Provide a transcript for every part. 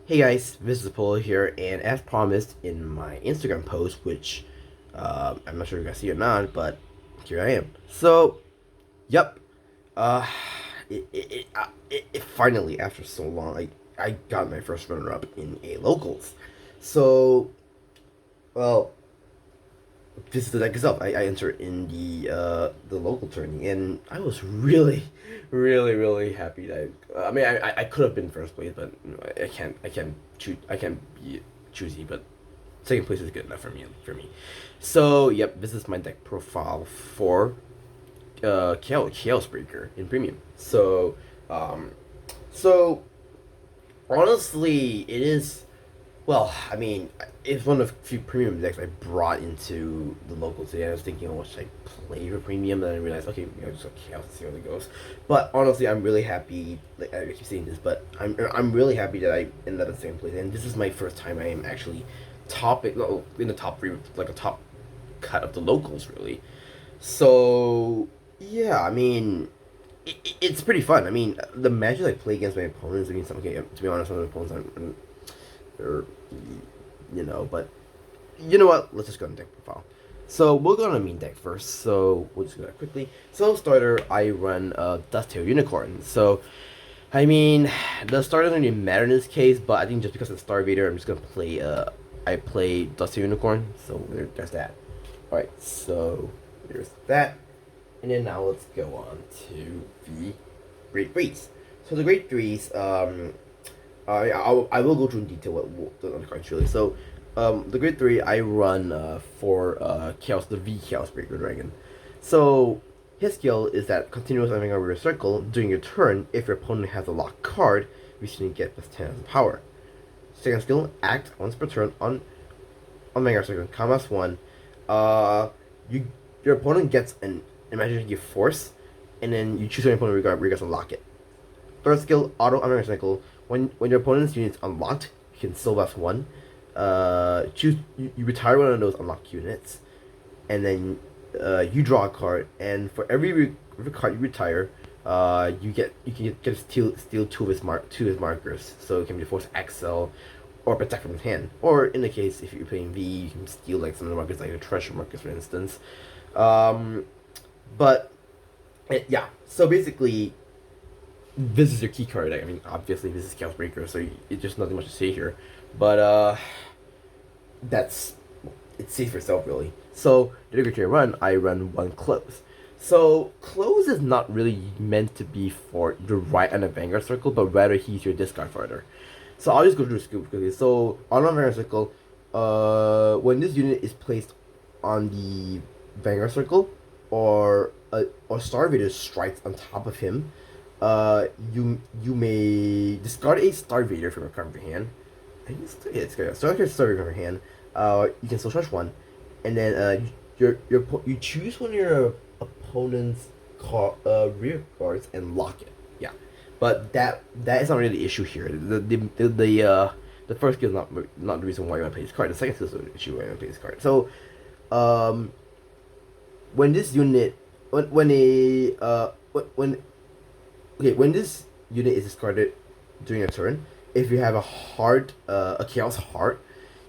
Hey guys, this is Polo here, and as promised in my Instagram post, which I'm not sure if you guys see it or not, but here I am. So, yep, uh, it finally, after so long, I got my first runner up in a locals. So, well, this is the deck itself. I entered in the local tourney, and I was really, really happy that I could have been first place, but I can't be choosy, but second place is good enough for me. So yep, this is my deck profile for Chaos Breaker in premium. Um, so honestly, it is. Well, I mean, it's one of the few premium decks I brought into the local today. I was thinking, oh, should I play for premium? Then I realized, okay, maybe I'll just go chaos and see how it goes. But honestly, I'm really happy. Like I keep saying this, but I'm really happy that I ended up in the same place. And this is my first time I am actually in the top three, like a top cut of the locals, really. So yeah, I mean, it's pretty fun. I mean, the matches I play against my opponents. I mean, okay, to be honest, some of the opponents or but you know what? Let's just go on deck profile. So we'll go on the main deck first. So we'll just go that quickly. So starter, I run Dusttail Unicorn. So I mean, the starter doesn't really matter in this case, but I think just because it's Starvader, I'm just gonna play. I play Dusttail Unicorn. So there's that. All right. So there's that, and then now let's go on to the Great Threes. So the Great Threes, I will go through in detail what the other cards really. So, the grade 3 I run for the V Chaos Breaker Dragon. So his skill is that continuous moving over your circle during your turn. If your opponent has a locked card, you should get plus 10 as a power. Second skill, act once per turn on Vanguard circle, commas 1. You your opponent gets an imaginative force, and then you choose your opponent regardless to lock it. Third skill, auto on Vanguard cycle. When your opponent's unit is unlocked, you can still buff one. You retire one of those unlocked units, and then you draw a card. And for every card you retire, you can get steal two of his markers. So it can be Force Excel or Protect from his hand. Or in the case if you're playing V, you can steal like some of the markers, like the treasure markers, for instance. But yeah, so basically this is your key card. I mean, obviously this is Chaos Breaker, so it's just nothing much to say here. But that's it says for itself really. So the regular run, I run one close. So close is not really meant to be for the right on the Vanguard circle, but rather he's your discard further. So I'll just go through the scoop quickly. So on the Vanguard circle, when this unit is placed on the Vanguard circle, or Starvader strikes on top of him, you may discard a Starvader from your card of your hand. I think it's good. Starvader from your hand. You can still charge one, and then you choose one of your opponent's rear cards and lock it. Yeah, but that is not really the issue here. The first skill is not the reason why you want to play this card. The second skill is the issue why you want to play this card. So, when this unit when a when this unit is discarded during a turn, if you have a chaos heart,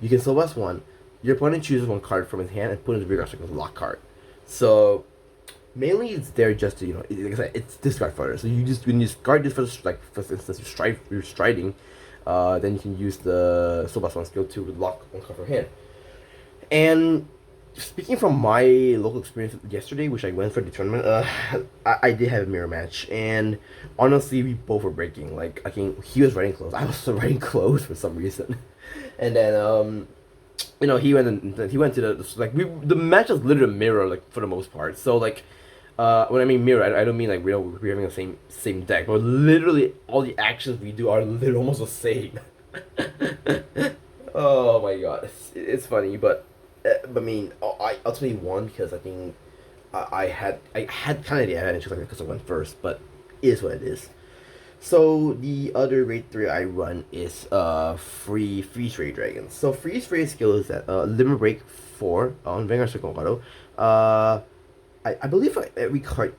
you can still blast one. Your opponent chooses one card from his hand and put it in the rear as a lock card. So mainly it's there just to, like I said, it's discard fodder. So when you discard this for instance you're striding, then you can use the still blast one skill to lock one card from hand. And speaking from my local experience yesterday, which I went for the tournament, I did have a mirror match, and honestly, we both were breaking. Like, I think he was writing close, I was still writing close for some reason, and then he went to the match was literally a mirror, like, for the most part. So like, when I mean mirror, I don't mean like we're having the same deck, but literally all the actions we do are literally almost the same. Oh my god, it's funny, but I mean, I ultimately won because I think I had kind of the advantage because I went first, but it is what it is. So the other raid 3 I run is Freeze Ray Dragons. So Freeze Ray skill is that Limit Break 4 on Vanguard Circle Auto. I believe for every card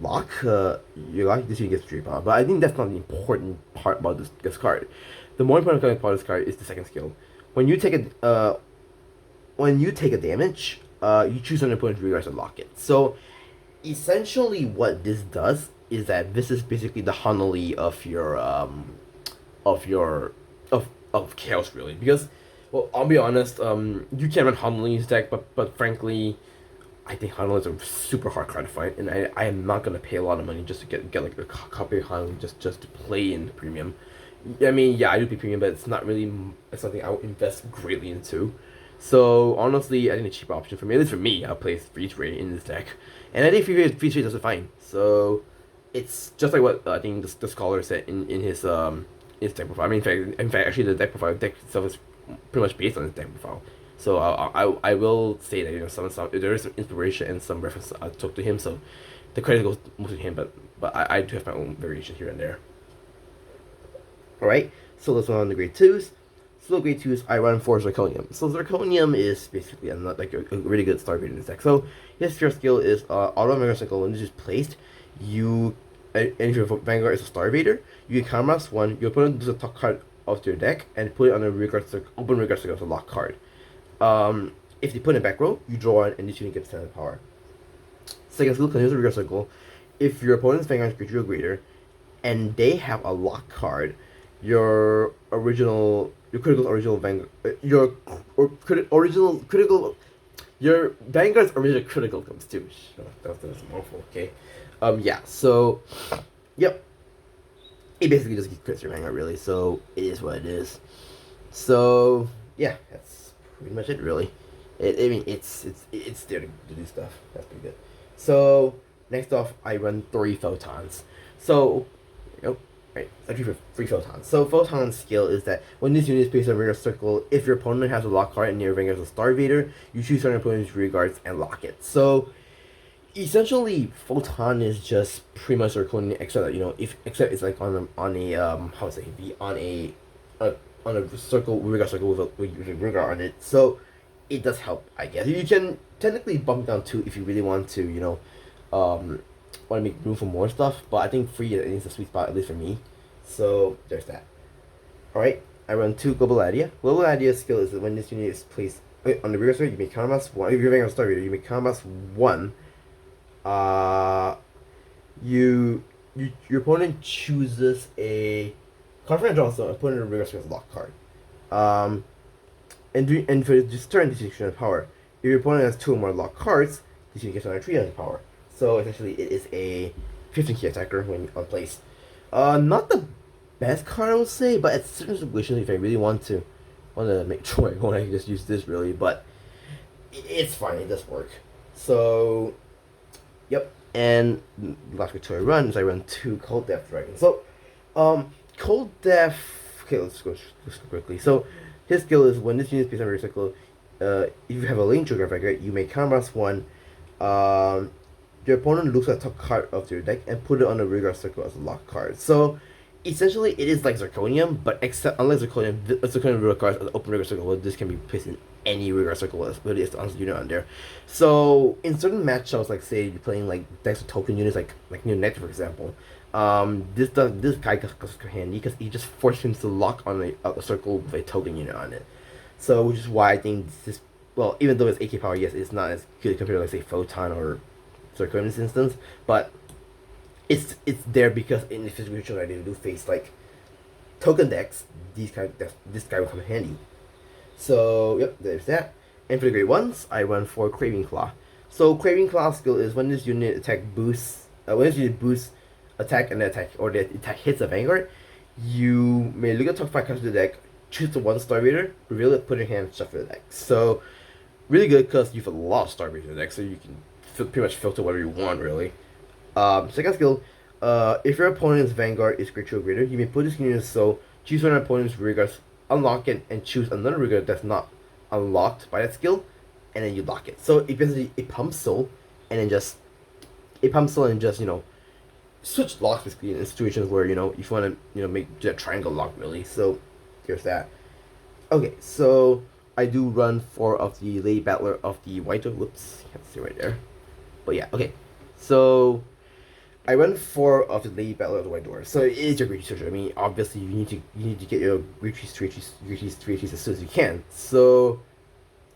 lock, your lock this unit gets 3 power. But I think that's not the important part about this card. The more important part of this card is the second skill. When you take a damage, you choose an opponent's regards to lock it. So essentially, what this does is that this is basically the Hanali of your of chaos, really, because well, I'll be honest, you can run Hanali's deck, but frankly, I think Hanali is a super hard card to find, and I am not gonna pay a lot of money just to get like a copy of Hanali just to play in premium. I mean, yeah, I do pay premium, but it's not really something I would invest greatly into. So honestly, I think the cheaper option for me, at least for me, I'll play Freeze Ray in this deck, and I think Freeze Ray does it fine. So it's just like what I think the scholar said in his deck profile. I mean, in fact, actually, the deck itself is pretty much based on his deck profile. So I will say that some there is some inspiration and some reference I took to him. So the credit goes mostly to him, but I do have my own variation here and there. All right, so let's move on to grade twos. So grade twos, I run 4 Zirconium. So Zirconium is basically a really good Stargazer in this deck. So his first skill is Auto Vanguard Cycle. When this is placed, you and if your Vanguard is a Starvader, you can counterblast 1. Your opponent does a top card of your deck and put it on a open regards circle as a lock card. If you put it in back row, you draw it and this unit gets 10 power. Second skill, continues a regards circle. If your opponent's Vanguard is greater or greater, and they have a lock card, your critical original Vanguard, your Vanguard's original critical comes too. That's awful. Okay. Yeah. So, yep. It basically just crits your Vanguard, really. So it is what it is. So yeah, that's pretty much it, really. I mean, it's there to do stuff. That's pretty good. So next off, I run 3 photons. So there you go. Right, I do for 3 photons. So photon's skill is that when this unit is placed on a rear circle, if your opponent has a lock card and your Vanguard is a Starvader, you choose your opponent's regards and lock it. So essentially, photon is just pretty much Zirconium, except that except it's like on a how to say, be on a circle Vanguard circle with a Vanguard on it. So it does help, I guess. You can technically bump it down 2 if you really want to, want to make room for more stuff, but I think 3 is the sweet spot, at least for me. So there's that. Alright, I run 2 Global Idea. Global Idea skill is that when this unit is placed on the rear side, you may counterblast 1. If you're Vanguard Star Reader, you may counterblast 1. Your opponent chooses a Cardfight draw, so opponent in the rear side is a lock card. And for this turn, this unit has power. If your opponent has 2 or more lock cards, this unit gets another 300 power. So essentially, it is a 15 key attacker when on place. Not the best card, I would say, but at certain situations, if I really want to make sure I can just use this, really. But it's fine, it does work. So, yep. And last two I run is I run 2 Cold Death Dragons. So, Cold Death. Okay, let's go quickly. So, his skill is when this unit is placed on your cycle, if you have a lane trigger effect, you may counterblast 1. Your opponent looks at the top card of your deck and put it on the rearguard circle as a lock card. So essentially, it is like Zirconium, but unlike Zirconium rearguard cards as an open rearguard circle, well, this can be placed in any rearguard circle as really is the honest unit on there. So in certain matchups, like say you're playing like decks with token units, like New Nectar for example, this guy comes handy because he just forces him to lock on a circle with a token unit on it. So which is why I think this, well, even though it's 8k power, yes, it's not as good compared to like say Photon or Zirconium in this instance, but it's there because in the physical situation I do face like token decks, this guy will come in handy. So yep, there's that. And for the grade 1s, I run 4 Craving Claw. So Craving Claw skill is when this unit attack boosts, when this unit boosts attack and the attack hits a Vanguard, you may look at top 5 cards of the deck, choose the 1 Star Raider, reveal it, put it in your hand, shuffle the deck. So really good because you have a lot of Star Raiders in the deck, so you can pretty much filter whatever you want, really. Second skill, if your opponent's Vanguard is greater or greater, you may put this unit so choose one of your opponent's rearguards, unlock it, and choose another rearguard that's not unlocked by that skill, and then you lock it. So it basically pumps soul, and just switch locks basically in situations where if you want to make that triangle lock, really. So here's that. Okay, so I do run 4 of the Lady Battler of the White. Whoops, can't see right there. But yeah, okay. So I run 4 of the Lady Battle of the White Dwarf, so it is your retreat structure. I mean, obviously you need to get your retreats as soon as you can. So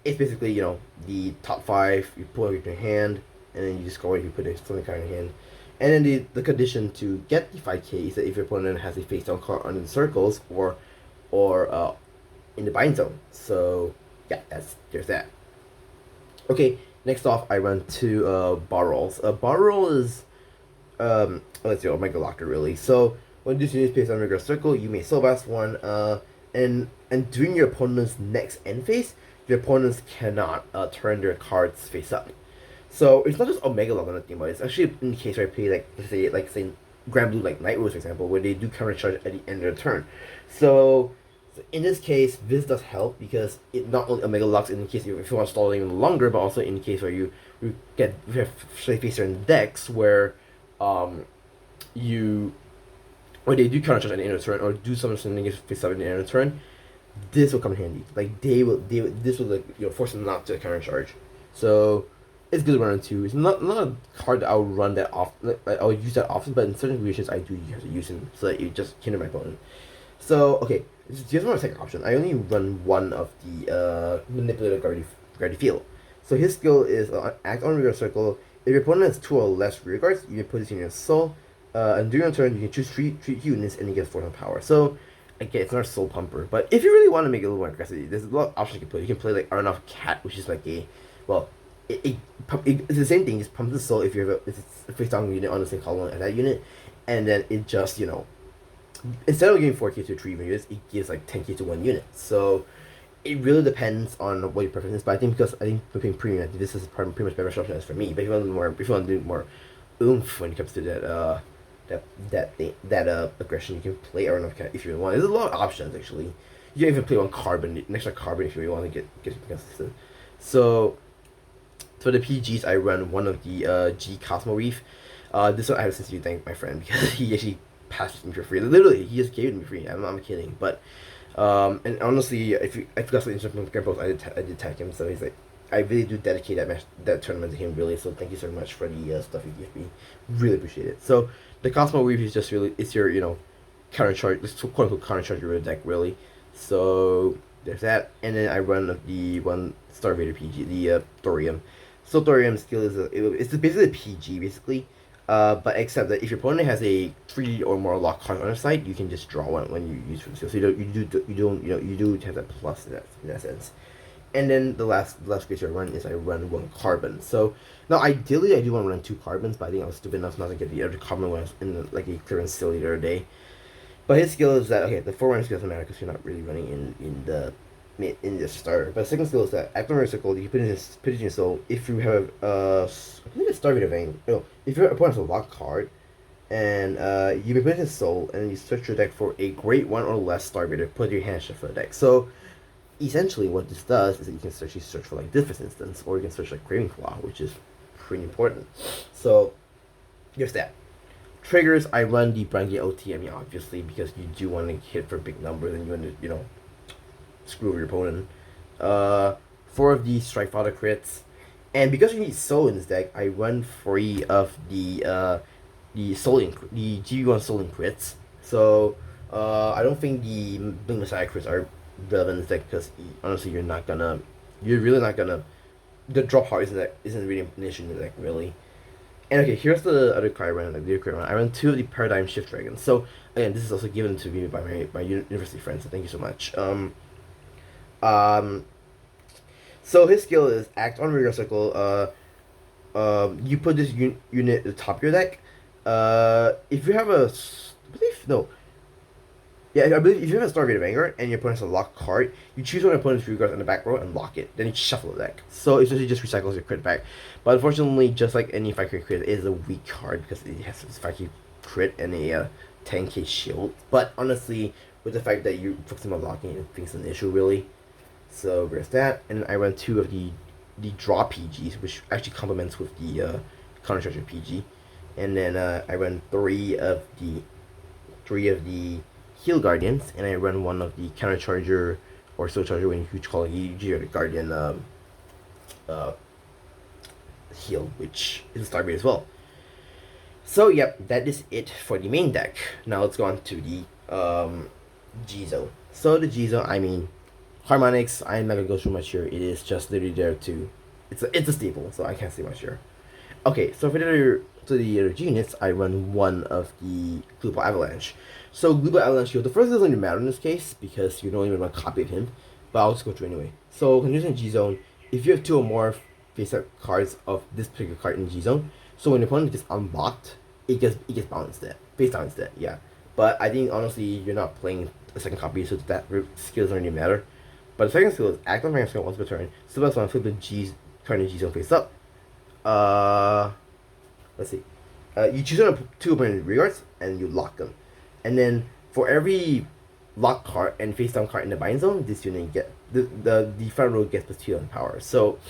it's basically the top 5. You pull out your hand, and then you just go away. You put something card in your hand, and then the condition to get the 5K is that if your opponent has a face down card under the circles or in the bind zone. So yeah, there's that. Okay, next off, I run 2 bar rolls. A bar roll is let's see, Omega Locker really. So when this unit plays on a regular circle, you may soul blast one. And during your opponent's next end phase, your opponents cannot turn their cards face up. So it's not just Omega Lock on the thing, but it's actually in the case where I play like say Grand Blue like Night Rose for example, where they do counter charge at the end of the turn. So in this case, this does help because it not only Omega Locks in the case if you want to stall it even longer, but also in the case where you have face certain decks where you or they do counter charge at the end of the turn or do something face up at the end of the turn, this will come in handy. Like this will like force them not to counter charge. So it's good to run into. It's not a card that I'll run that often. Like, I'll use that often, but in certain situations I do have to use it so that you just hinder my opponent. So okay, here's my second option. I only run one of the manipulative guardy field. So his skill is act on rear circle. If your opponent has 2 or less rear guards, you can put this in your soul. And during your turn, you can choose 3 units and you get 4 power. So again, it's not a soul pumper, but if you really want to make it a little more aggressive, there's a lot of options you can play. You can play like Arnoff Cat, which is like it's the same thing. Just pump the soul if you have if it's a face down unit on the same column as that unit, and then it just instead of giving 4K to 3 units, it gives like 10K to 1 unit. So it really depends on what your preference is. But I think playing premium, this is pretty much better option as for me. But if you want to do more oomph when it comes to that aggression, you can play Arnoff Cat if you want. There's a lot of options actually. You can even play one carbon, an extra carbon if you really want to get consistent. So for the PGs, I run one of the G Cosmo Reef. This one I have since you thank my friend because he actually passed it to me for free. Literally, he just gave it to me free. I'm not kidding. But and honestly, if I forgot something from the post, I did tag him. So he's like, I really do dedicate that tournament to him really. So thank you so much for the stuff you gave me. Really appreciate it. So the Cosmo Reef is just really it's your counter charge, this quote unquote counter charge your deck really. So there's that, and then I run the one Star Vader PG, the Thorium. So Thorium's skill is it's basically a PG basically, but except that if your opponent has a 3 or more lock cards on their side, you can just draw one when you use skill. So you do have that plus in that sense. And then the last creature I run is I run 1 carbon. So now ideally I do want to run 2 carbons, but I think I was stupid enough not to get the other carbon when I was in like a clearance silly the other day. But his skill is that the forerunner skill doesn't matter because you're not really running in the starter. But the second skill is that act on your circle, you put it in your soul. If you have I believe it's Star Vader Vanguard. No, if your opponent has a lock card, and you may put it in his soul, and you search your deck for a great 1 or less Star Vader, put your hand shuffle the deck. So essentially what this does is that you can search for like this for instance, or you can search like Craving Claw, which is pretty important. So here's that. Triggers, I run the Brandy OT, obviously, because you do want to hit for big numbers and you want to, screw over your opponent. 4 of the Strike Father crits. And because you need Soul in this deck, I run 3 of the GB1 Soul crits. So I don't think the Blink Messiah crits are relevant in this deck because honestly you're really not gonna the drop heart isn't really an issue in the deck really. And okay, here's the other card I ran, like the other card I ran. I ran 2 of the Paradigm Shift Dragons. So again, this is also given to me by my university friends, so thank you so much. So his skill is act on regular circle. You put this unit at the top of your deck. If you have I believe if you have a Star Vader Vanguard and your opponent has a lock card, you choose one of your opponent's free cards on the back row and lock it. Then you shuffle the deck. So it essentially just recycles your crit back. But unfortunately, just like any 5K crit, it is a weak card because it has this 5K crit and a 10K shield. But honestly, with the fact that you focus on locking, I think it's an issue really. So there's that. And then I run 2 of the draw PGs, which actually complements with the counter charger PG. And then I run 3 of the Heal Guardians, and I run 1 of the Counter Charger or Soul Charger when you call it the Guardian Heal, which is a Star Vader as well. So yep, that is it for the main deck. Now let's go on to the G zone. So the G zone, I mean, harmonics. I'm not gonna go through much here. It is just literally there to, it's a staple, so I can't say much here. Okay, so for the other G units, I run one of the Global Avalanche. So Global Avalanche, the first doesn't really matter in this case because you don't even want to copy of him, but I'll just go through anyway. So when using G zone, if you have two or more face-up cards of this particular card in G zone, so when the opponent gets unblocked, it gets balanced instead, face down instead, yeah. But I think honestly, you're not playing a second copy, so that skill doesn't really matter. But the second skill is act on Vanguard skill once per turn. So that's when I flip the G card in G zone face up. Let's see. You choose one of two opponent rearguards and you lock them, and then for every lock card and face down card in the bind zone, this unit get the front row gets +2 on power. So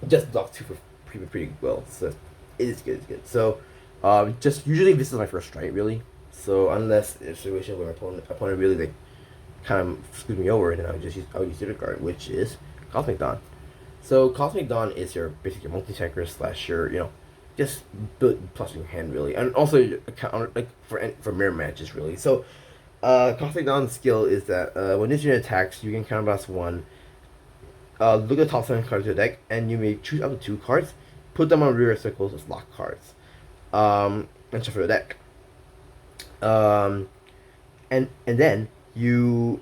just block two for pretty well. So it is good. It's good. So just usually this is my first strike really. So unless it's a situation where my opponent really like kind of screwed me over, then I would use the other card, which is Cosmic Dawn. So Cosmic Dawn is your basically multi-attacker / your just build plus your hand really, and also like for mirror matches really. So Cosmic Dawn's skill is that when this unit attacks, you can counterblast one. Look at the top 7 cards of your deck, and you may choose up to 2 cards, put them on rear circles as lock cards, and shuffle your deck. And then you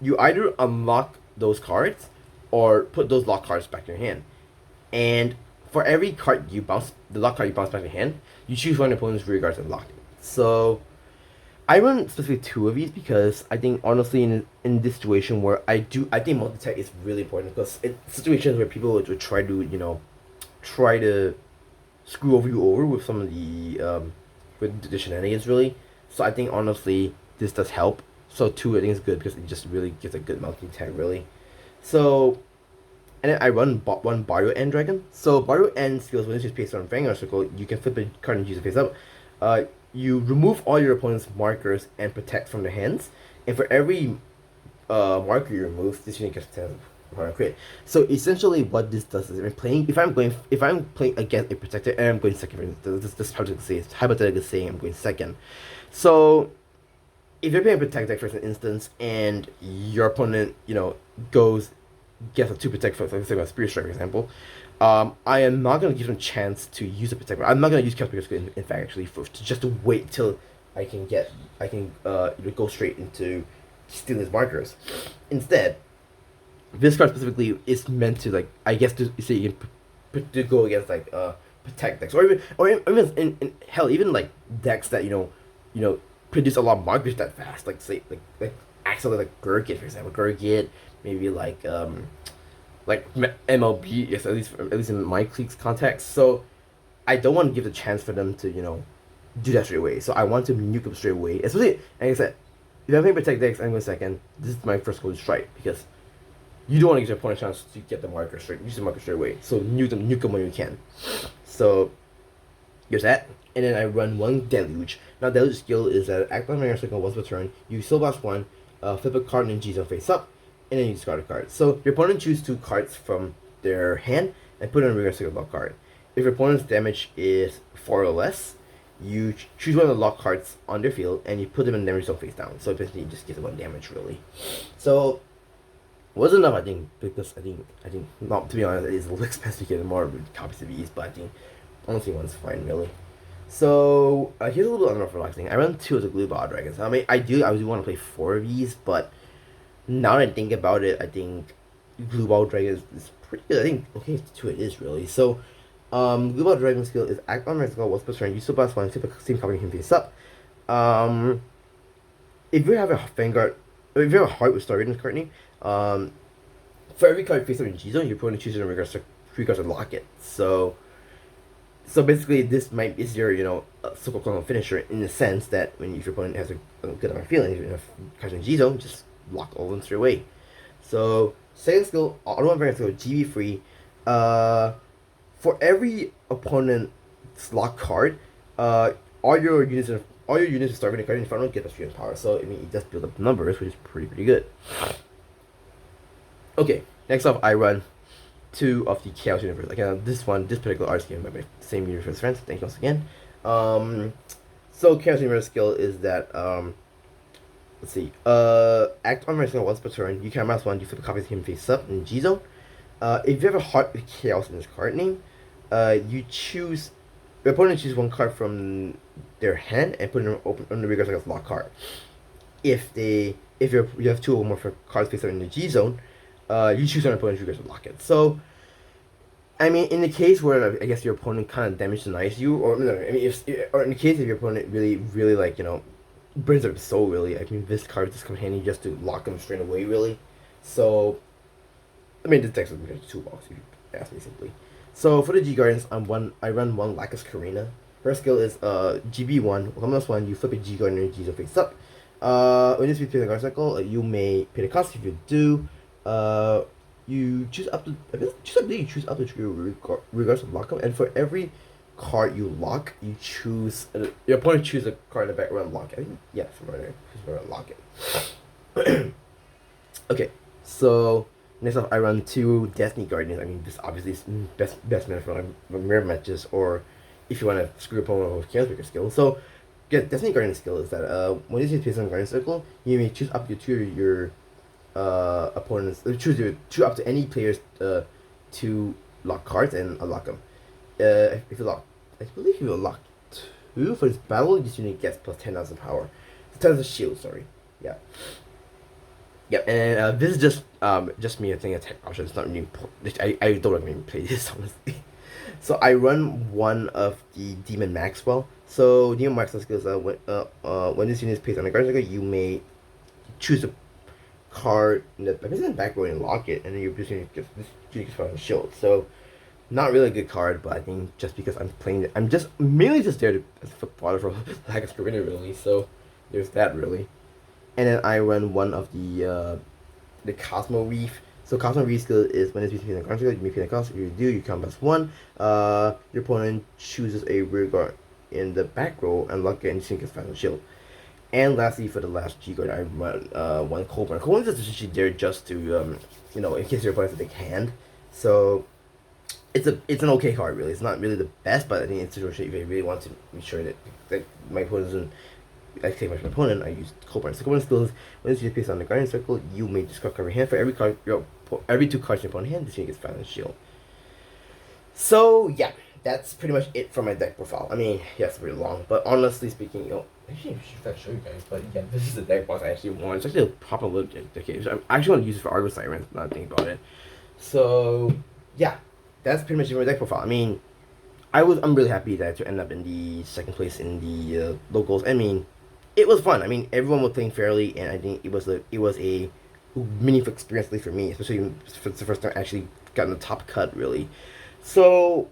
either unlock those cards or put those lock cards back in your hand. And for every card the lock card you bounce back in your hand, you choose one of your opponent's rear guards and lock it. So I run specifically 2 of these because I think honestly in this situation where I think multi-tech is really important because it's situations where people would try to try to screw you over with some of the shenanigans really. So I think honestly this does help. So 2 I think is good because it just really gives a good multi-tech really. So and then I run one Barrio End Dragon. So Barrio End skills when it's just based on Vanguard circle, you can flip a card and use it face up. You remove all your opponent's markers and protect from their hands. And for every marker you remove, this unit gets 10 crit. So essentially, what this does is if I'm playing against a protector and I'm going second, this is hypothetically saying I'm going second. So if you're playing a protect deck for instance, and your opponent gets a 2 protect for like a Spirit Strike for example, I am not going to give them a chance to use a protect. I'm not going to use Chaos in fact actually just to wait till I can go straight into stealing his markers. Instead, this card specifically is meant to to say you can to go against protect decks or even in hell even like decks that produce a lot of markers that fast, like say like Axel like Gurgit for example, maybe like MLB, yes, at least in my clique's context. So I don't want to give the chance for them to do that straight away. So I want to nuke them straight away. Especially, like I said, if I'm playing protect decks, I'm going second. This is my first goal to strike because you don't want to give your opponent a chance to get the marker straight. Use the marker straight away. So nuke them when you can. So here's that. And then I run one Deluge. Now Deluge skill is that act on Vanguard circle once per turn. You soul blast one, flip a card in G zone face up, and then you discard a card. So your opponent chooses 2 cards from their hand and put in a Vanguard circle lock card. If your opponent's damage is 4 or less, you choose one of the lock cards on their field and you put them in damage zone face down. So basically you just give them 1 damage really. So wasn't enough I think because I think not to be honest it is a little expensive to get more copies of these, but I think honestly one's fine really. So here's a little unorthodox. I run 2 of the Glue Ball Dragons. I mean I do want to play 4 of these, but now that I think about it, I think Glue Ball Dragon is pretty good. I think okay 2 it is really. So Glue Ball Dragon skill is act on Vanguard once per turn. You still blast one, same copy him face up. If you have a Vanguard, if you have a Heart with Star Radiance currently, for every card face up in G zone, your opponent chooses a three cards to lock it. So basically, this is your so-called clone finisher in the sense that if your opponent has a good amount of feeling, if you have cards in G zone, just lock all of them straight away. So second skill, auto one variant skill, GB free. For every opponent's lock card, all your units start with a card in front of get +3 power. So I mean it does build up numbers, which is pretty good. Okay, next up I run 2 of the Chaos Universe. Again, this particular art scheme by my same universe friends. Thank you once again. So Chaos Universe skill is that let's see. Act on my skill once per turn. You can mouse one. You flip a copy of him face up in G zone. If you have a heart with chaos in his card name, you choose. The opponent chooses one card from their hand and put it on the regards like a lock card. If you have two or more cards face up in the G zone, you choose an opponent's regards to lock it. So, I mean, in the case where I guess your opponent kind of damage denies you, or no, I mean, or in the case if your opponent really like burns up soul really, I mean, this card just come handy just to lock them straight away really. So I mean, this deck's a toolbox, if you ask me simply. So for the G Guardians, I run one Lacus Karina. Her skill is GB1. One, you flip a G Guardian and G zone face up. When you pay the guard cycle, you may pay the cost. If you do, you choose up to you choose up to three regards of lockup, and for every card you lock, you choose your opponent choose a card in the back around lock it. Yeah, from right there, around lock it. Okay, so next up, I run two Destiny Guardians. I mean, this obviously is best meant for mirror matches, or if you want to screw opponent with Chaos Breaker skill. So, Destiny Guardian skill is that when you see place on Guardian Circle, you may choose up to two of your opponents. Choose up to any players to lock cards and unlock them. If you lock, I believe you will lock two for this battle. This unit gets plus 10,000 power. 10,000 shield. Sorry. Yeah. Yep, and this is just me. I think a tech option. It's not really important. I don't recommend play this honestly. So I run one of the Demon Maxwell. So Demon Maxwell skills when this unit is placed on the guard circle, you may choose a card in the back row and lock it, and then this unit gets from shield. So not really a good card, but I think just because I'm playing it, I'm just mainly just there to flip water for like a screener really. So there's that really. And then I run one of the Cosmo Reef. So Cosmo Reef skill is when it's between the card, you may pay the cost. If you do, you count plus one. Your opponent chooses a rear guard in the back row and lock it and sink his final shield. And lastly, for the last G guard, I run one Coburn. Coburn is essentially there just to in case your opponent has a big hand. So it's an okay card really. It's not really the best, but I think it's a situation if you really want to make sure that my opponent doesn't take much of my opponent, I use Coburn. So Coburn skills, when this unit is placed on the Guardian Circle, you may discard card your hand. For every two cards in your opponent's hand, this unit gets Silent Shield. So yeah, that's pretty much it for my deck profile. I mean, yeah, it's pretty long, but honestly speaking, actually I should show you guys, but yeah, this is the deck box I actually want. It's actually a proper look deck. Okay, so I actually want to use it for Argo Sirens, not think about it. So yeah, that's pretty much it for my deck profile. I mean, I'm really happy that to end up in the second place in the locals. I mean, it was fun. I mean, everyone was playing fairly, and I think it was a meaningful experience, at least for me, especially for the first time I actually got in the top cut, really. So,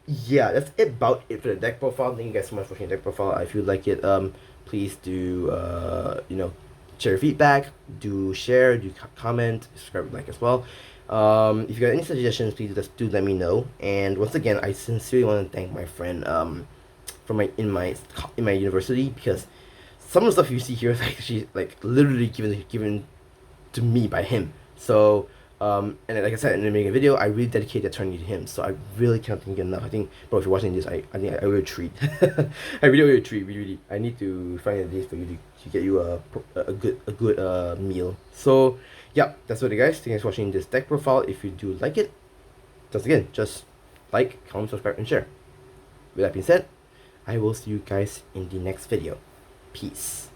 yeah, that's about it for the deck profile. Thank you guys so much for watching the deck profile. If you like it, please do, share your feedback, do share, do comment, subscribe, like as well. If you got any suggestions, please just do let me know. And once again, I sincerely want to thank my friend from in my university, because some of the stuff you see here is actually literally given to me by him. So and like I said in the beginning of the video, I really dedicate that tourney to him. So I really can't thank you enough. I think, bro, if you're watching this, I think I will treat. I really will treat. Really, I need to find a day for you to get you a good meal. So yeah, that's what it, guys. Thanks for watching this deck profile. If you do like it, just like, comment, subscribe, and share. With that being said, I will see you guys in the next video. Peace.